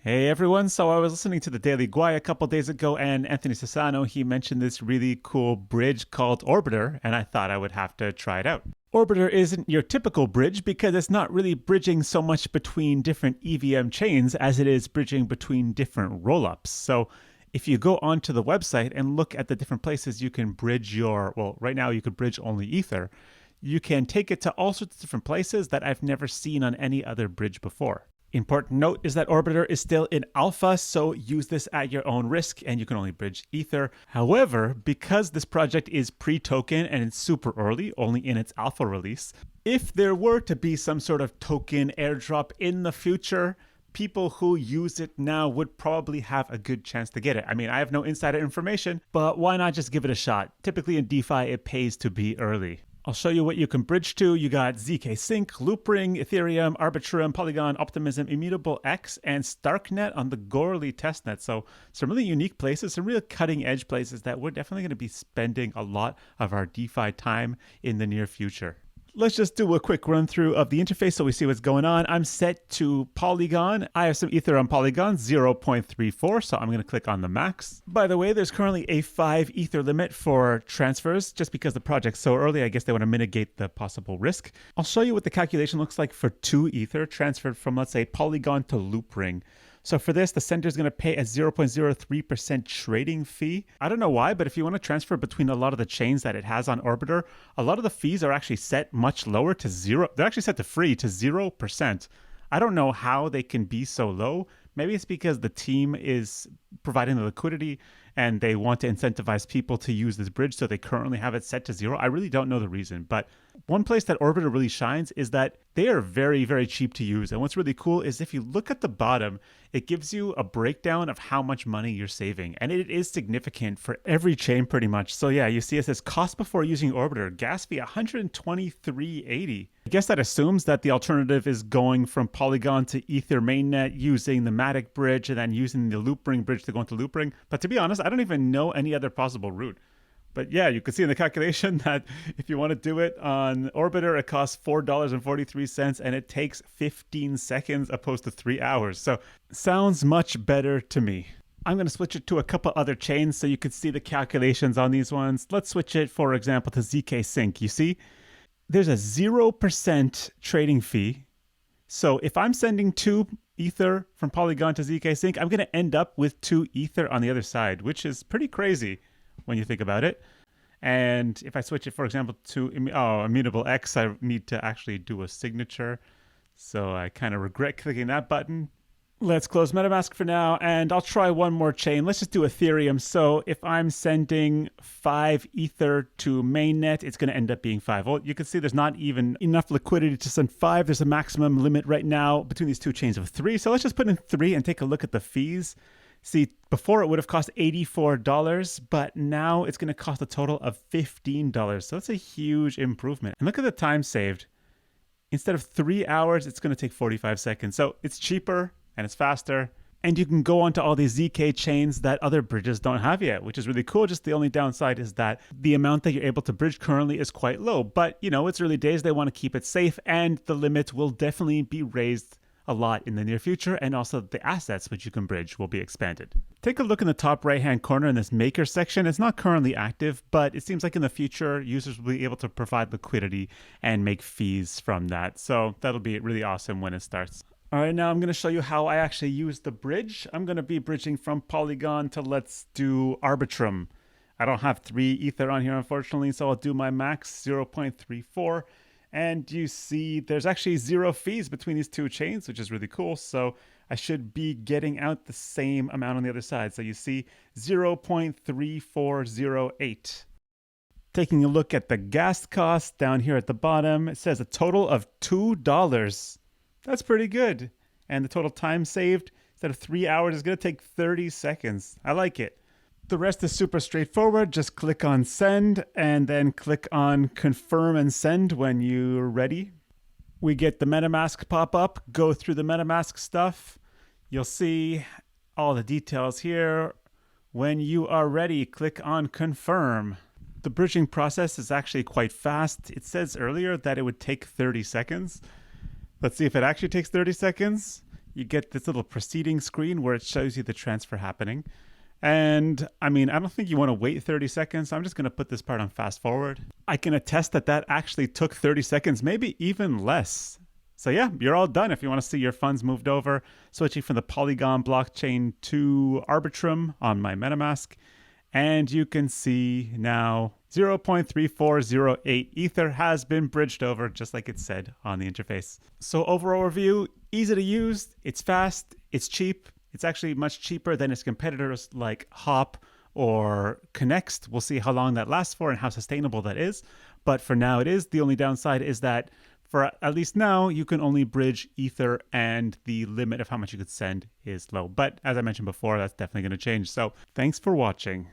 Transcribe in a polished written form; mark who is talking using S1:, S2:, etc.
S1: Hey everyone, so I was listening to the Daily Guai a couple days ago, and Anthony Sassano, he mentioned this really cool bridge called Orbiter, and I thought I would have to try it out. Orbiter isn't your typical bridge because it's not really bridging so much between different EVM chains as it is bridging between different rollups. So if you go onto the website and look at the different places you can bridge well, right now you could bridge only Ether. You can take it to all sorts of different places that I've never seen on any other bridge before. Important note is that Ortibter is still in alpha, so use this at your own risk and you can only bridge Ether. However, because this project is pre-token and it's super early, only in its alpha release, if there were to be some sort of token airdrop in the future, people who use it now would probably have a good chance to get it. I mean, I have no insider information, but why not just give it a shot? Typically in DeFi, it pays to be early. I'll show you what you can bridge to. You got ZK Sync, Loopring, Ethereum, Arbitrum, Polygon, Optimism, Immutable X, and Starknet on the Goerli testnet. So some really unique places, some real cutting edge places that we're definitely going to be spending a lot of our DeFi time in the near future. Let's just do a quick run through of the interface so we see what's going on. I'm set to Polygon. I have some Ether on Polygon, 0.34, so I'm going to click on the max. By the way, there's currently a 5 Ether limit for transfers. Just because the project's so early, I guess they want to mitigate the possible risk. I'll show you what the calculation looks like for 2 Ether transferred from, let's say, Polygon to Loopring. So for this, the sender is going to pay a 0.03% trading fee. I don't know why, but if you want to transfer between a lot of the chains that it has on Ortibter, a lot of the fees are actually set much lower to zero. They're actually set to free to 0%. I don't know how they can be so low. Maybe it's because the team is providing the liquidity and they want to incentivize people to use this bridge, so they currently have it set to 0. I really don't know the reason, but one place that Ortibter really shines is that they are very, very cheap to use. And what's really cool is if you look at the bottom, it gives you a breakdown of how much money you're saving. And it is significant for every chain pretty much. So yeah, you see it says cost before using Ortibter, gas fee $123.80. I guess that assumes that the alternative is going from Polygon to Ether mainnet using the Matic bridge and then using the Loopring bridge to go into Loopring. But to be honest, I don't even know any other possible route. But yeah, you can see in the calculation that if you want to do it on Ortibter, it costs $4.43 and it takes 15 seconds opposed to 3 hours. So sounds much better to me. I'm going to switch it to a couple other chains so you can see the calculations on these ones. Let's switch it, for example, to ZK Sync. You see, there's a 0% trading fee. So if I'm sending 2 Ether from Polygon to ZK Sync, I'm going to end up with 2 Ether on the other side, which is pretty crazy when you think about it. And if I switch it, for example, to Immutable X, I need to actually do a signature. So I kind of regret clicking that button. Let's close MetaMask for now, and I'll try one more chain. Let's just do Ethereum. So if I'm sending 5 Ether to mainnet, it's going to end up being 5. Well, you can see there's not even enough liquidity to send 5. There's a maximum limit right now between these two chains of 3. So let's just put in 3 and take a look at the fees. See, before it would have cost $84, but now it's going to cost a total of $15. So it's a huge improvement. And look at the time saved. Instead of 3 hours, it's going to take 45 seconds. So it's cheaper and it's faster. And you can go onto all these ZK chains that other bridges don't have yet, which is really cool. Just the only downside is that the amount that you're able to bridge currently is quite low. But, you know, it's early days. They want to keep it safe, and the limit will definitely be raised a lot in the near future, and also the assets which you can bridge will be expanded. Take a look in the top right hand corner in this maker section. It's not currently active, but it seems like in the future users will be able to provide liquidity and make fees from that. So that'll be really awesome when it starts. All right, now I'm going to show you how I actually use the bridge. I'm going to be bridging from Polygon to, let's do Arbitrum. I don't have 3 Ether on here, unfortunately, so I'll do my max 0.34. And you see there's actually 0 fees between these two chains, which is really cool. So I should be getting out the same amount on the other side. So you see 0.3408. Taking a look at the gas cost down here at the bottom, it says a total of $2. That's pretty good. And the total time saved, instead of 3 hours, is going to take 30 seconds. I like it. The rest is super straightforward. Just click on send and then click on confirm and send when you're ready. We get the MetaMask pop up, go through the MetaMask stuff. You'll see all the details here. When you are ready, click on confirm. The bridging process is actually quite fast. It says earlier that it would take 30 seconds. Let's see if it actually takes 30 seconds. you get this little proceeding screen where it shows you the transfer happening. And I mean, I don't think you want to wait 30 seconds. I'm just going to put this part on fast forward. I can attest that that actually took 30 seconds, maybe even less. So yeah, you're all done if you want to see your funds moved over. Switching from the Polygon blockchain to Arbitrum on my MetaMask. And you can see now 0.3408 Ether has been bridged over just like it said on the interface. So overall review, easy to use, it's fast, it's cheap. It's actually much cheaper than its competitors like Hop or Connext. We'll see how long that lasts for and how sustainable that is. But for now it is. The only downside is that for at least now, you can only bridge Ether and the limit of how much you could send is low. But as I mentioned before, that's definitely going to change. So thanks for watching.